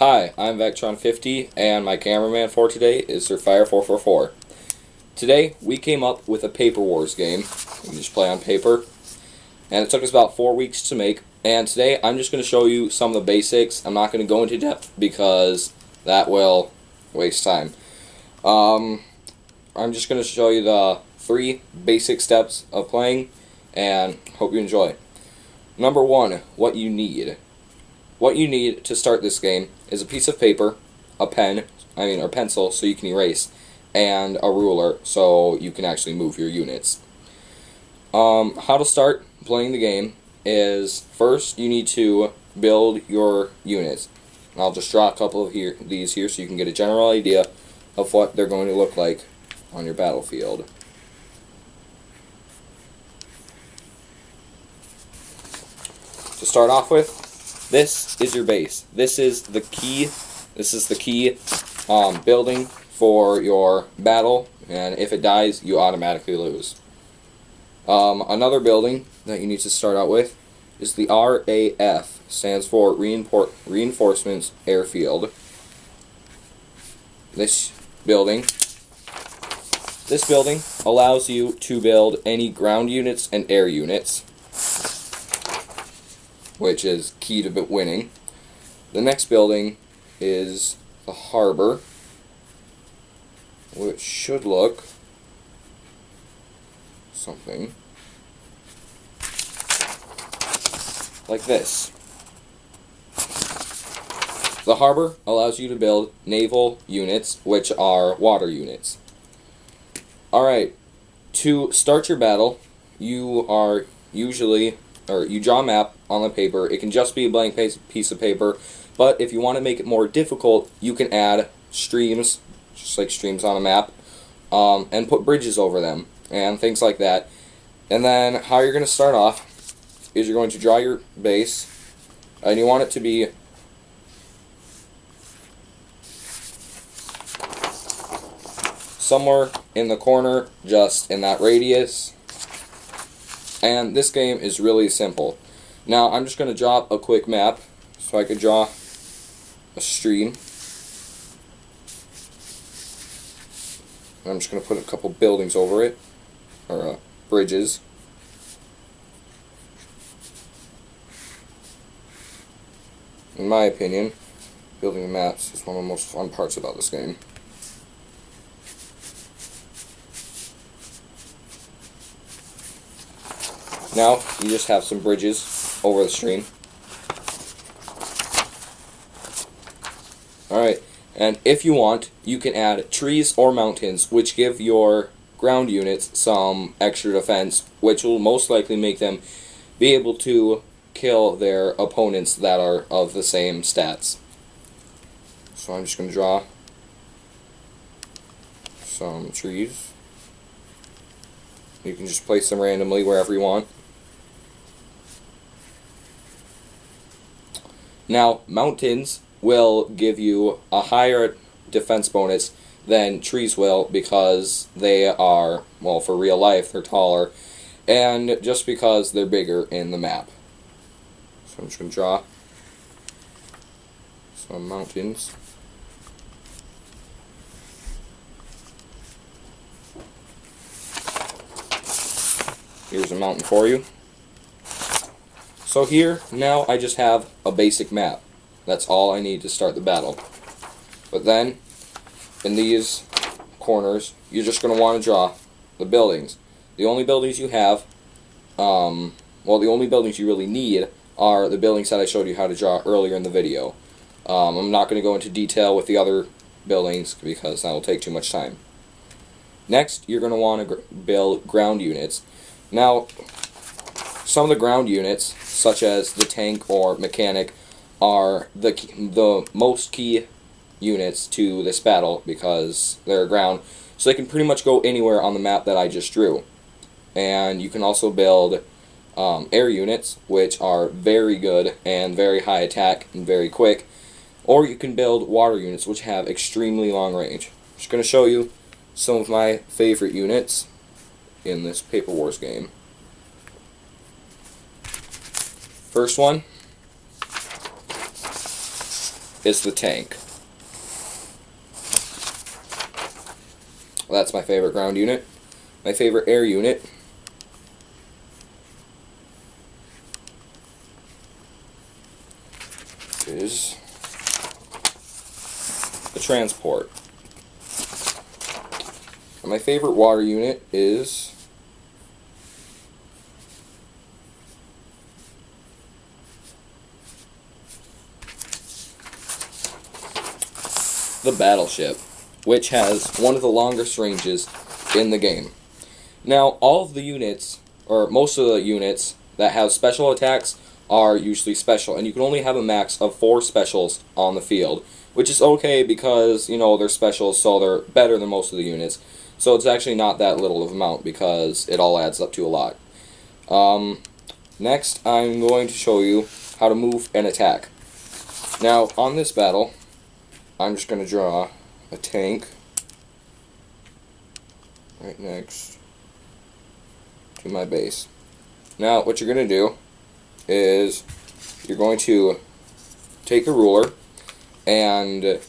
Hi, I'm Vectron50, and my cameraman for today is SirFire444. Today, we came up with a Paper Wars game. We can just play on paper. And it took us about 4 weeks to make. And today, I'm just going to show you some of the basics. I'm not going to go into depth because that will waste time. I'm just going to show you the 3 basic steps of playing, and hope you enjoy. Number 1, what you need. What you need to start this game is a piece of paper, a pen, or pencil so you can erase, and a ruler so you can actually move your units. How to start playing the game is, first you need to build your units. And I'll just draw a couple of these here so you can get a general idea of what they're going to look like on your battlefield. To start off with, this is your base. This is the key. This is the key building for your battle, and if it dies, you automatically lose. Another building that you need to start out with is the RAF. Stands for Reinforcements Airfield. This building allows you to build any ground units and air units, which is key to winning. The next building is the harbor, which should look something like this. The harbor allows you to build naval units, which are water units. Alright, to start your battle, you draw a map on the paper. It can just be a blank piece of paper, but if you want to make it more difficult, you can add streams, just like streams on a map, and put bridges over them, and things like that. And then how you're going to start off is you're going to draw your base, and you want it to be somewhere in the corner, just in that radius. And this game is really simple. Now, I'm just going to draw a quick map, so I could draw a stream. I'm just going to put a couple buildings over it, or bridges. In my opinion, building the maps is one of the most fun parts about this game. Now, you just have some bridges over the stream. Alright, and if you want, you can add trees or mountains, which give your ground units some extra defense, which will most likely make them be able to kill their opponents that are of the same stats. So I'm just going to draw some trees. You can just place them randomly wherever you want. Now, mountains will give you a higher defense bonus than trees will because they are, well, for real life, they're taller, and just because they're bigger in the map. So I'm just going to draw some mountains. Here's a mountain for you. So here, now I just have a basic map. That's all I need to start the battle. But then, in these corners, you're just going to want to draw the buildings. The only buildings you have, the only buildings you really need are the buildings that I showed you how to draw earlier in the video. I'm not going to go into detail with the other buildings because that will take too much time. Next, you're going to want to build ground units. Now, some of the ground units, such as the tank or mechanic, are the most key units to this battle because they're ground, so they can pretty much go anywhere on the map that I just drew. And you can also build air units, which are very good and very high attack and very quick, or you can build water units, which have extremely long range. I'm just going to show you some of my favorite units in this Paper Wars game. First one is the tank. That's my favorite ground unit. My favorite air unit is the transport. And my favorite water unit is the battleship, which has one of the longest ranges in the game. Now, all of the units, or most of the units that have special attacks are usually special, and you can only have a max of 4 specials on the field, which is okay because, you know, they're specials, so they're better than most of the units. So it's actually not that little of amount because it all adds up to a lot. Next, I'm going to show you how to move and attack. Now, on this battle, I'm just going to draw a tank right next to my base. Now, what you're going to do is you're going to take a ruler, and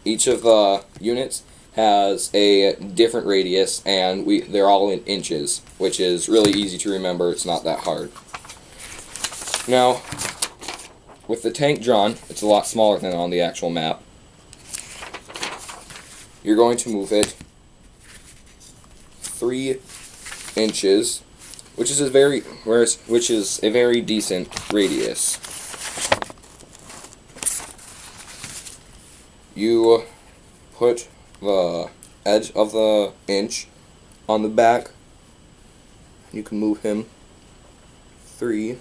each of the units has a different radius, and they're all in inches, which is really easy to remember. It's not that hard. Now, with the tank drawn, it's a lot smaller than on the actual map. You're going to move it 3 inches, which is a very decent radius. You put the edge of the inch on the back. You can move him 3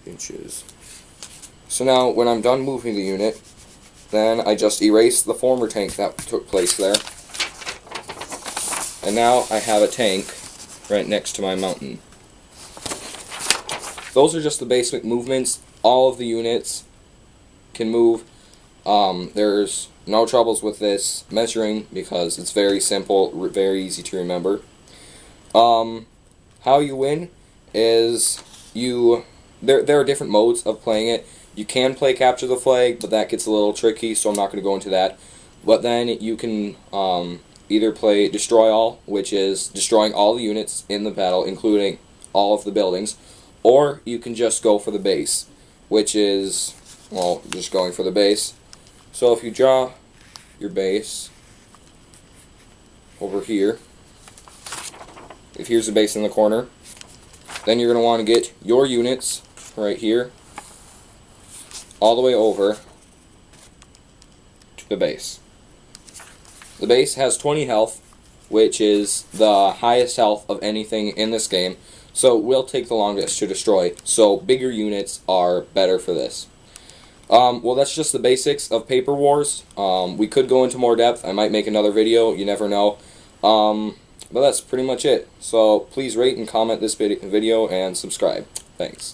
inches. So now, when I'm done moving the unit, then I just erase the former tank that took place there. And now I have a tank right next to my mountain. Those are just the basic movements. All of the units can move. There's no troubles with this measuring because it's very simple, very easy to remember. How you win is there are different modes of playing it. You can play capture the flag, but that gets a little tricky, so I'm not going to go into that. But then you can either play destroy all, which is destroying all the units in the battle, including all of the buildings, or you can just go for the base, which is, well, just going for the base. So if you draw your base over here, if here's the base in the corner, then you're going to want to get your units right here all the way over to the base. The base has 20 health, which is the highest health of anything in this game, so it will take the longest to destroy, so bigger units are better for this. Well, that's just the basics of Paper Wars. We could go into more depth. I might make another video, you never know. But that's pretty much it. So please rate and comment this video and subscribe. Thanks.